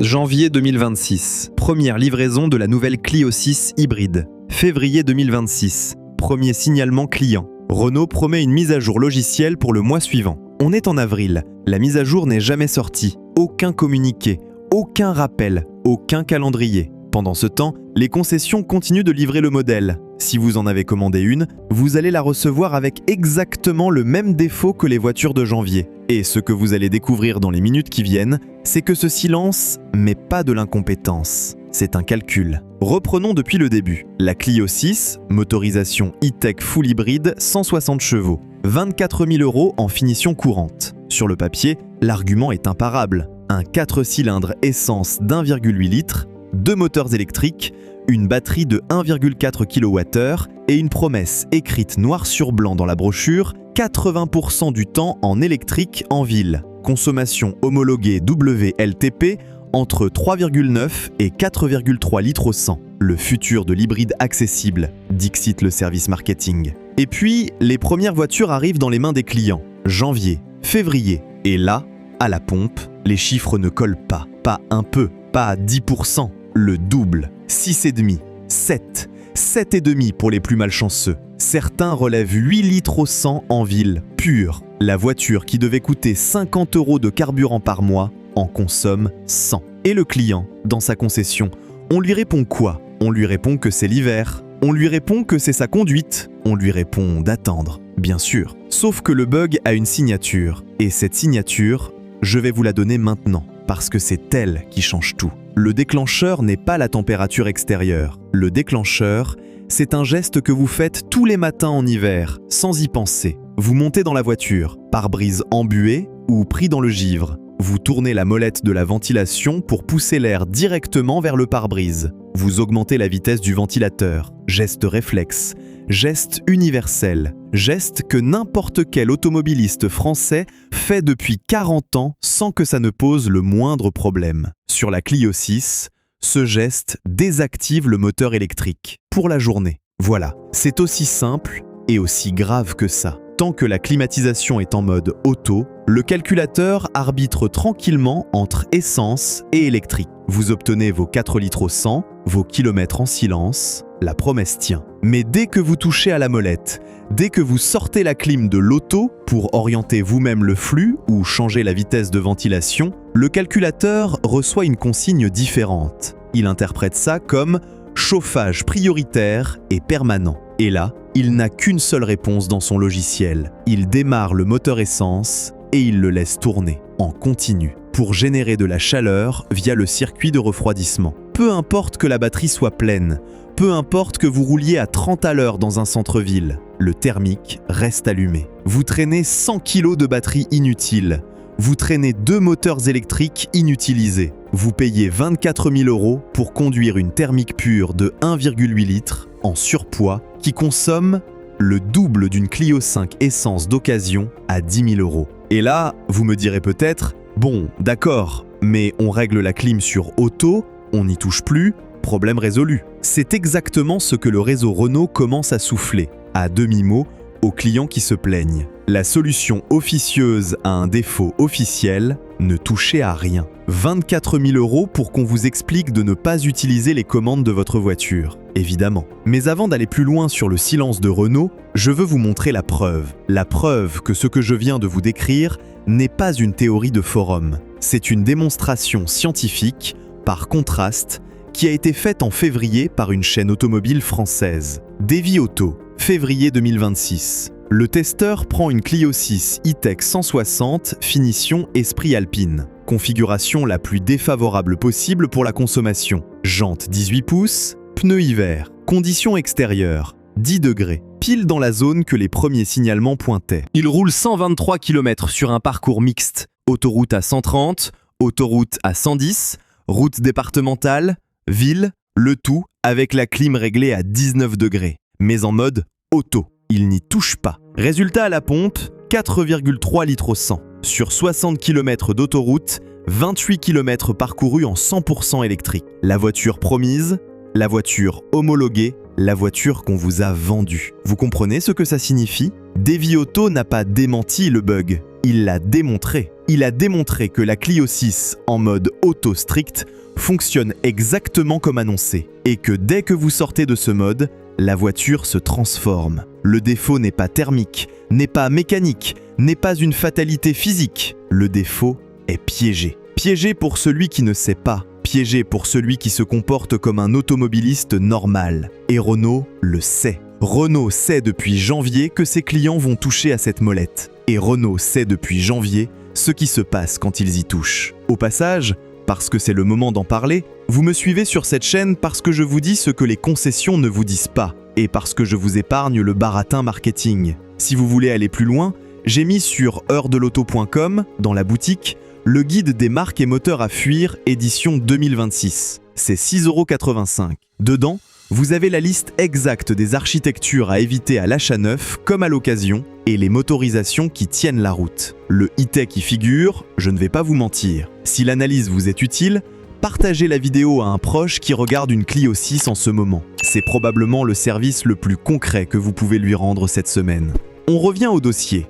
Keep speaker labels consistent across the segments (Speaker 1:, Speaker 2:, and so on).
Speaker 1: Janvier 2026, première livraison de la nouvelle Clio 6 hybride. Février 2026, premier signalement client. Renault promet une mise à jour logicielle pour le mois suivant. On est en avril, la mise à jour n'est jamais sortie. Aucun communiqué, aucun rappel, aucun calendrier. Pendant ce temps, les concessions continuent de livrer le modèle. Si vous en avez commandé une, vous allez la recevoir avec exactement le même défaut que les voitures de janvier. Et ce que vous allez découvrir dans les minutes qui viennent, c'est que ce silence, mais pas de l'incompétence. C'est un calcul. Reprenons depuis le début. La Clio 6, motorisation e-tech full hybride, 160 chevaux, 24 000 € en finition courante. Sur le papier, l'argument est imparable. Un 4 cylindres essence d'1,8 litre, 2 moteurs électriques, une batterie de 1,4 kWh et une promesse écrite noir sur blanc dans la brochure, 80% du temps en électrique en ville. Consommation homologuée WLTP entre 3,9 et 4,3 litres au 100. Le futur de l'hybride accessible, dixit le service marketing. Et puis, les premières voitures arrivent dans les mains des clients. Janvier, février. Et là, à la pompe, les chiffres ne collent pas. Pas un peu, pas à 10%. Le double, 6,5, 7, 7,5 pour les plus malchanceux. Certains relèvent 8 litres au 100 en ville, pure. La voiture qui devait coûter 50 € de carburant par mois en consomme 100. Et le client, dans sa concession, on lui répond quoi? On lui répond que c'est l'hiver. On lui répond que c'est sa conduite. On lui répond d'attendre, bien sûr. Sauf que le bug a une signature. Et cette signature, je vais vous la donner maintenant, parce que c'est elle qui change tout. Le déclencheur n'est pas la température extérieure. Le déclencheur, c'est un geste que vous faites tous les matins en hiver, sans y penser. Vous montez dans la voiture, pare-brise embué ou pris dans le givre. Vous tournez la molette de la ventilation pour pousser l'air directement vers le pare-brise. Vous augmentez la vitesse du ventilateur. Geste réflexe, geste universel, geste que n'importe quel automobiliste français fait depuis 40 ans sans que ça ne pose le moindre problème. Sur la Clio 6, ce geste désactive le moteur électrique pour la journée. Voilà, c'est aussi simple et aussi grave que ça. Tant que la climatisation est en mode auto, le calculateur arbitre tranquillement entre essence et électrique. Vous obtenez vos 4 litres au 100, vos kilomètres en silence, la promesse tient. Mais dès que vous touchez à la molette, dès que vous sortez la clim de l'auto pour orienter vous-même le flux ou changer la vitesse de ventilation, le calculateur reçoit une consigne différente. Il interprète ça comme chauffage prioritaire et permanent. Et là, il n'a qu'une seule réponse dans son logiciel. Il démarre le moteur essence et il le laisse tourner en continu pour générer de la chaleur via le circuit de refroidissement. Peu importe que la batterie soit pleine, peu importe que vous rouliez à 30 à l'heure dans un centre-ville, le thermique reste allumé. Vous traînez 100 kg de batterie inutile. Vous traînez 2 moteurs électriques inutilisés. Vous payez 24 000 € pour conduire une thermique pure de 1,8 litre en surpoids qui consomme le double d'une Clio 5 essence d'occasion à 10 000 €. Et là, vous me direz peut-être, bon, d'accord, mais on règle la clim sur auto, on n'y touche plus, problème résolu. C'est exactement ce que le réseau Renault commence à souffler, à demi-mot, aux clients qui se plaignent. La solution officieuse à un défaut officiel, ne touchez à rien. 24 000 € pour qu'on vous explique de ne pas utiliser les commandes de votre voiture, évidemment. Mais avant d'aller plus loin sur le silence de Renault, je veux vous montrer la preuve. La preuve que ce que je viens de vous décrire n'est pas une théorie de forum. C'est une démonstration scientifique, par contraste, qui a été faite en février par une chaîne automobile française. Davy Auto, février 2026. Le testeur prend une Clio 6 e-tech 160 finition Esprit Alpine. Configuration la plus défavorable possible pour la consommation. Jantes 18 pouces, pneus hiver. Conditions extérieures, 10 degrés. Pile dans la zone que les premiers signalements pointaient. Il roule 123 km sur un parcours mixte. Autoroute à 130, autoroute à 110, route départementale, ville, le tout avec la clim réglée à 19 degrés. Mais en mode auto. Il n'y touche pas. Résultat à la pompe, 4,3 litres au 100. Sur 60 km d'autoroute, 28 km parcourus en 100% électrique. La voiture promise, la voiture homologuée, la voiture qu'on vous a vendue. Vous comprenez ce que ça signifie? Davy Auto n'a pas démenti le bug, il l'a démontré. Il a démontré que la Clio 6 en mode auto strict fonctionne exactement comme annoncé et que dès que vous sortez de ce mode, la voiture se transforme. Le défaut n'est pas thermique, n'est pas mécanique, n'est pas une fatalité physique. Le défaut est piégé. Piégé pour celui qui ne sait pas, piégé pour celui qui se comporte comme un automobiliste normal. Et Renault le sait. Renault sait depuis janvier que ses clients vont toucher à cette molette. Et Renault sait depuis janvier ce qui se passe quand ils y touchent. Au passage, parce que c'est le moment d'en parler, vous me suivez sur cette chaîne parce que je vous dis ce que les concessions ne vous disent pas et parce que je vous épargne le baratin marketing. Si vous voulez aller plus loin, j'ai mis sur heuredelauto.com, dans la boutique, le guide des marques et moteurs à fuir édition 2026. C'est 6,85 €. Dedans, vous avez la liste exacte des architectures à éviter à l'achat neuf comme à l'occasion et les motorisations qui tiennent la route. Le e-tech y figure, je ne vais pas vous mentir. Si l'analyse vous est utile, partagez la vidéo à un proche qui regarde une Clio 6 en ce moment. C'est probablement le service le plus concret que vous pouvez lui rendre cette semaine. On revient au dossier.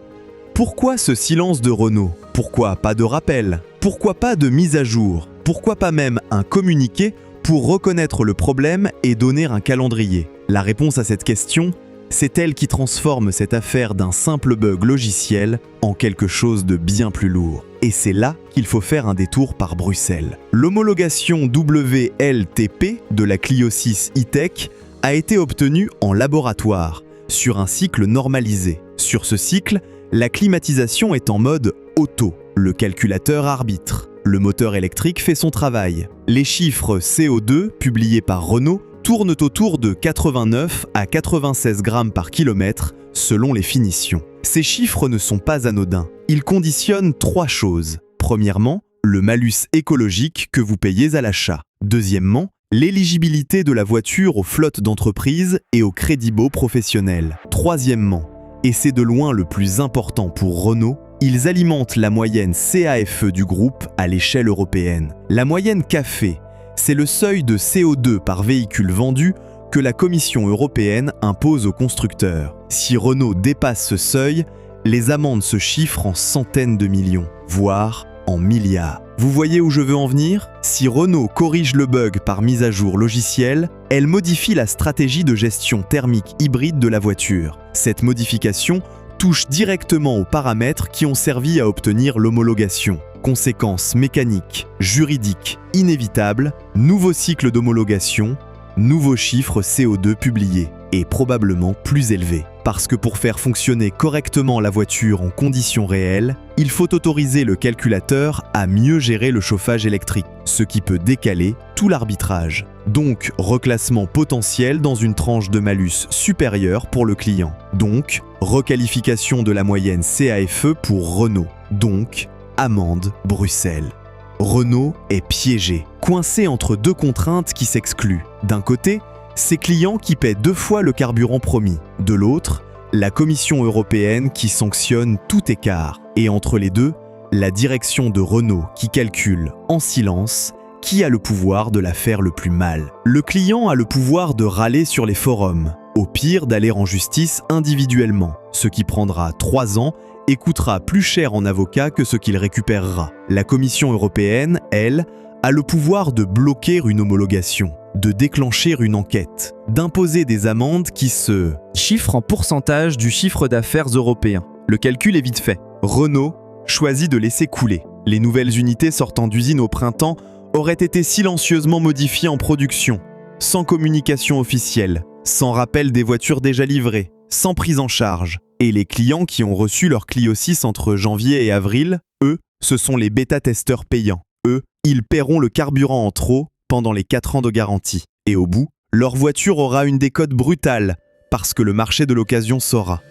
Speaker 1: Pourquoi ce silence de Renault? Pourquoi pas de rappel? Pourquoi pas de mise à jour? Pourquoi pas même un communiqué pour reconnaître le problème et donner un calendrier? La réponse à cette question, c'est elle qui transforme cette affaire d'un simple bug logiciel en quelque chose de bien plus lourd. Et c'est là qu'il faut faire un détour par Bruxelles. L'homologation WLTP de la Clio 6 e-tech a été obtenue en laboratoire, sur un cycle normalisé. Sur ce cycle, la climatisation est en mode auto. Le calculateur arbitre. Le moteur électrique fait son travail. Les chiffres CO2 publiés par Renault tournent autour de 89 à 96 grammes par kilomètre selon les finitions. Ces chiffres ne sont pas anodins. Ils conditionnent 3 choses. Premièrement, le malus écologique que vous payez à l'achat. Deuxièmement, l'éligibilité de la voiture aux flottes d'entreprises et aux crédits-baux professionnels. Troisièmement, et c'est de loin le plus important pour Renault, ils alimentent la moyenne CAFE du groupe à l'échelle européenne. La moyenne CAFE, c'est le seuil de CO2 par véhicule vendu que la Commission européenne impose aux constructeurs. Si Renault dépasse ce seuil, les amendes se chiffrent en centaines de millions, voire en milliards. Vous voyez où je veux en venir? Si Renault corrige le bug par mise à jour logicielle, elle modifie la stratégie de gestion thermique hybride de la voiture. Cette modification touche directement aux paramètres qui ont servi à obtenir l'homologation. Conséquences mécaniques, juridiques, inévitables, nouveau cycle d'homologation, nouveaux chiffres CO2 publiés, et probablement plus élevés. Parce que pour faire fonctionner correctement la voiture en conditions réelles, il faut autoriser le calculateur à mieux gérer le chauffage électrique, ce qui peut décaler tout l'arbitrage. Donc, reclassement potentiel dans une tranche de malus supérieure pour le client. Donc, requalification de la moyenne CAFE pour Renault. Donc, amende Bruxelles. Renault est piégé, coincé entre 2 contraintes qui s'excluent. D'un côté, ses clients qui paient 2 fois le carburant promis. De l'autre, la Commission européenne qui sanctionne tout écart. Et entre les deux, la direction de Renault qui calcule en silence qui a le pouvoir de la faire le plus mal. Le client a le pouvoir de râler sur les forums, au pire d'aller en justice individuellement, ce qui prendra 3 ans et coûtera plus cher en avocat que ce qu'il récupérera. La Commission européenne, elle, a le pouvoir de bloquer une homologation, de déclencher une enquête, d'imposer des amendes qui se chiffrent en pourcentage du chiffre d'affaires européen. Le calcul est vite fait. Renault choisit de laisser couler. Les nouvelles unités sortant d'usine au printemps auraient été silencieusement modifiées en production, sans communication officielle, sans rappel des voitures déjà livrées, sans prise en charge. Et les clients qui ont reçu leur Clio 6 entre janvier et avril, eux, ce sont les bêta-testeurs payants. Eux, ils paieront le carburant en trop pendant les 4 ans de garantie. Et au bout, leur voiture aura une décote brutale, parce que le marché de l'occasion saura.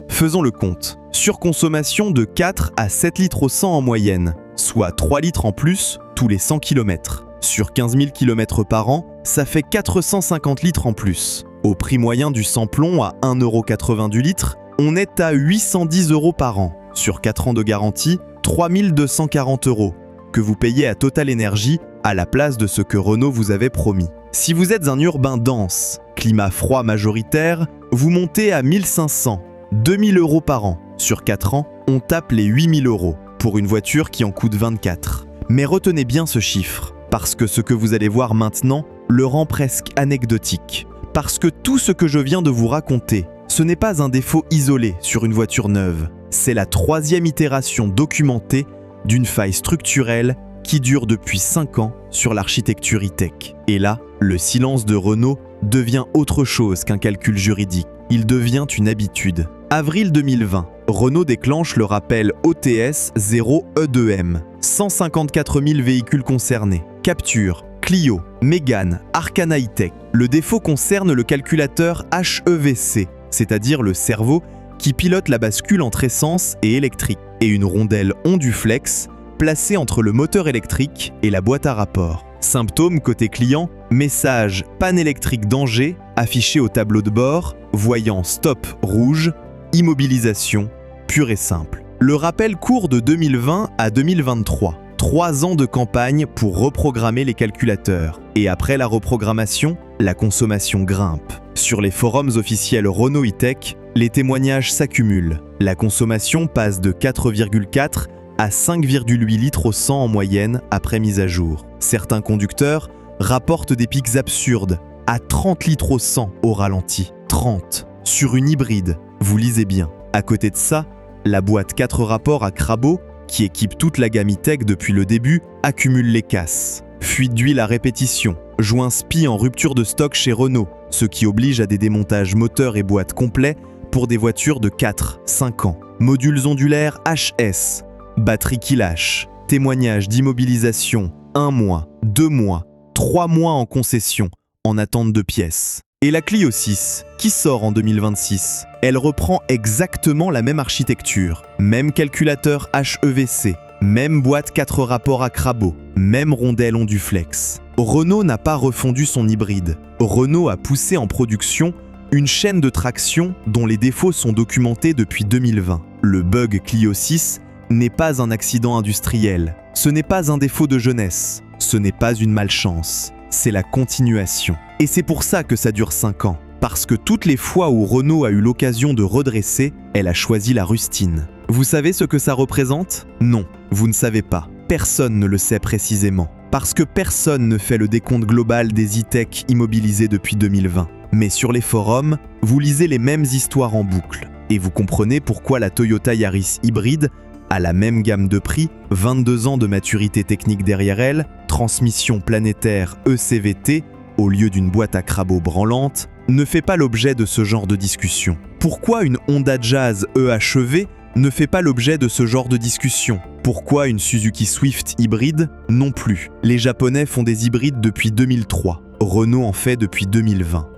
Speaker 1: Faisons le compte. Surconsommation de 4 à 7 litres au 100 en moyenne, soit 3 litres en plus tous les 100 km. Sur 15 000 km par an, ça fait 450 litres en plus. Au prix moyen du sans-plomb à 1,80 € du litre, on est à 810 € par an. Sur 4 ans de garantie, 3 240 €, que vous payez à Total Energy à la place de ce que Renault vous avait promis. Si vous êtes un urbain dense, climat froid majoritaire, vous montez à 1500, 2000 € par an. Sur 4 ans, on tape les 8000 €. pour une voiture qui en coûte 24. Mais retenez bien ce chiffre, parce que ce que vous allez voir maintenant le rend presque anecdotique. Parce que tout ce que je viens de vous raconter, ce n'est pas un défaut isolé sur une voiture neuve. C'est la 3e itération documentée d'une faille structurelle qui dure depuis 5 ans sur l'architecture e-tech. Et là, le silence de Renault devient autre chose qu'un calcul juridique. Il devient une habitude. Avril 2020, Renault déclenche le rappel OTS 0E2M. 154 000 véhicules concernés. Capture, Clio, Mégane, Arcana e-tech. Le défaut concerne le calculateur HEVC, c'est-à-dire le cerveau qui pilote la bascule entre essence et électrique, et une rondelle Onduflex placée entre le moteur électrique et la boîte à rapport. Symptômes côté client, message panne électrique danger affiché au tableau de bord, voyant stop rouge, immobilisation pure et simple. Le rappel court de 2020 à 2023. 3 ans de campagne pour reprogrammer les calculateurs. Et après la reprogrammation, la consommation grimpe. Sur les forums officiels Renault e-tech, les témoignages s'accumulent. La consommation passe de 4,4 à 5,8 litres au 100 en moyenne après mise à jour. Certains conducteurs rapportent des pics absurdes, à 30 litres au 100 au ralenti. 30 sur une hybride, vous lisez bien. À côté de ça, la boîte 4 rapports à Crabo, qui équipe toute la gamme e-tech depuis le début, accumule les casses. Fuite d'huile à répétition, joint SPI en rupture de stock chez Renault, ce qui oblige à des démontages moteurs et boîtes complets pour des voitures de 4-5 ans. Modules ondulaires HS, batterie qui lâche, témoignage d'immobilisation 1 mois, 2 mois, 3 mois en concession, en attente de pièces. Et la Clio 6, qui sort en 2026, elle reprend exactement la même architecture, même calculateur HEVC, même boîte 4 rapports à Crabo, même rondelle Onduflex. Renault n'a pas refondu son hybride. Renault a poussé en production une chaîne de traction dont les défauts sont documentés depuis 2020. Le bug Clio 6 n'est pas un accident industriel, ce n'est pas un défaut de jeunesse, ce n'est pas une malchance, c'est la continuation. Et c'est pour ça que ça dure 5 ans, parce que toutes les fois où Renault a eu l'occasion de redresser, elle a choisi la rustine. Vous savez ce que ça représente ? Non, vous ne savez pas. Personne ne le sait précisément, parce que personne ne fait le décompte global des e-tech immobilisés depuis 2020. Mais sur les forums, vous lisez les mêmes histoires en boucle, et vous comprenez pourquoi la Toyota Yaris hybride à la même gamme de prix, 22 ans de maturité technique derrière elle, transmission planétaire ECVT, au lieu d'une boîte à Crabo branlante, ne fait pas l'objet de ce genre de discussion. Pourquoi une Honda Jazz EHEV ne fait pas l'objet de ce genre de discussion? Pourquoi une Suzuki Swift hybride? Non plus. Les Japonais font des hybrides depuis 2003. Renault en fait depuis 2020.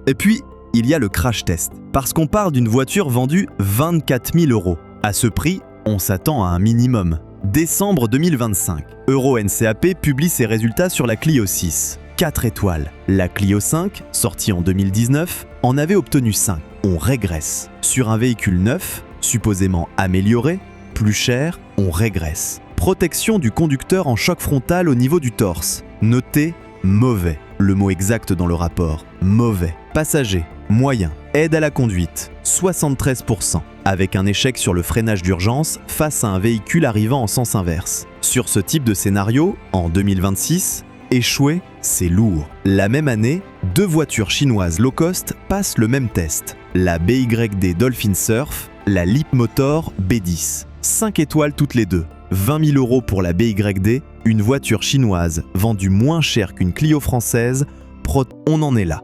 Speaker 1: Et puis, il y a le crash test. Parce qu'on parle d'une voiture vendue 24 000 €. À ce prix, on s'attend à un minimum. Décembre 2025, Euro NCAP publie ses résultats sur la Clio 6. 4 étoiles. La Clio 5, sortie en 2019, en avait obtenu 5. On régresse. Sur un véhicule neuf, supposément amélioré, plus cher, on régresse. Protection du conducteur en choc frontal au niveau du torse. Notez mauvais. Le mot exact dans le rapport. Mauvais. Passager. Moyen. Aide à la conduite. 73%. Avec un échec sur le freinage d'urgence face à un véhicule arrivant en sens inverse. Sur ce type de scénario, en 2026, échouer, c'est lourd. La même année, 2 voitures chinoises low cost passent le même test. La BYD Dolphin Surf, la Leapmotor B10. 5 étoiles toutes les deux. 20 000 € pour la BYD, une voiture chinoise vendue moins cher qu'une Clio française, on en est là.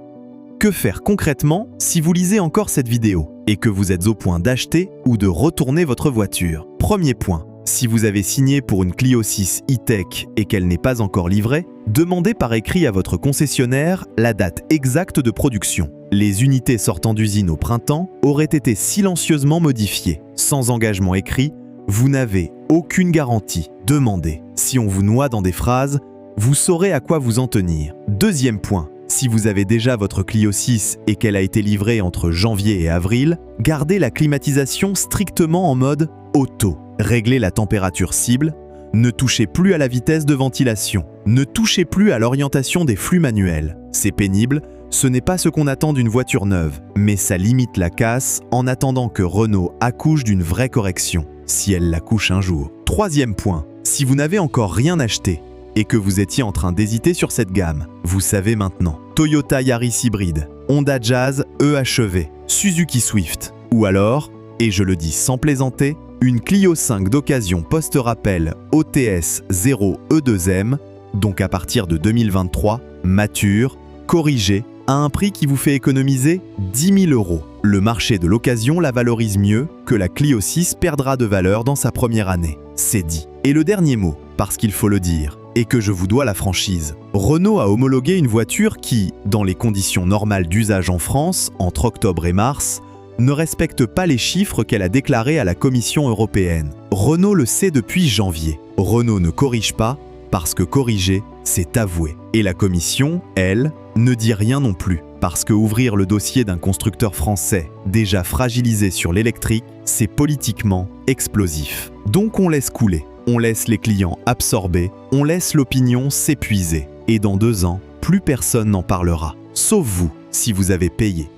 Speaker 1: Que faire concrètement si vous lisez encore cette vidéo et que vous êtes au point d'acheter ou de retourner votre voiture? Premier point, si vous avez signé pour une Clio 6 e-tech et qu'elle n'est pas encore livrée, demandez par écrit à votre concessionnaire la date exacte de production. Les unités sortant d'usine au printemps auraient été silencieusement modifiées. Sans engagement écrit, vous n'avez aucune garantie. Demandez. Si on vous noie dans des phrases, vous saurez à quoi vous en tenir. Deuxième point, si vous avez déjà votre Clio 6 et qu'elle a été livrée entre janvier et avril, gardez la climatisation strictement en mode auto. Réglez la température cible, ne touchez plus à la vitesse de ventilation, ne touchez plus à l'orientation des flux manuels. C'est pénible, ce n'est pas ce qu'on attend d'une voiture neuve, mais ça limite la casse en attendant que Renault accouche d'une vraie correction. si elle la couche un jour. Troisième point, si vous n'avez encore rien acheté et que vous étiez en train d'hésiter sur cette gamme, vous savez maintenant. Toyota Yaris hybride, Honda Jazz EHEV, Suzuki Swift, ou alors, et je le dis sans plaisanter, une Clio 5 d'occasion post-rappel OTS 0 E2M, donc à partir de 2023, mature, corrigée, à un prix qui vous fait économiser 10 000 €. Le marché de l'occasion la valorise mieux que la Clio 6 perdra de valeur dans sa première année. C'est dit. Et le dernier mot, parce qu'il faut le dire, et que je vous dois la franchise. Renault a homologué une voiture qui, dans les conditions normales d'usage en France, entre octobre et mars, ne respecte pas les chiffres qu'elle a déclarés à la Commission européenne. Renault le sait depuis janvier. Renault ne corrige pas, parce que corriger, c'est avouer. Et la Commission, elle, ne dit rien non plus, parce que ouvrir le dossier d'un constructeur français déjà fragilisé sur l'électrique, c'est politiquement explosif. Donc on laisse couler, on laisse les clients absorber, on laisse l'opinion s'épuiser. Et dans 2 ans, plus personne n'en parlera. Sauf vous, si vous avez payé.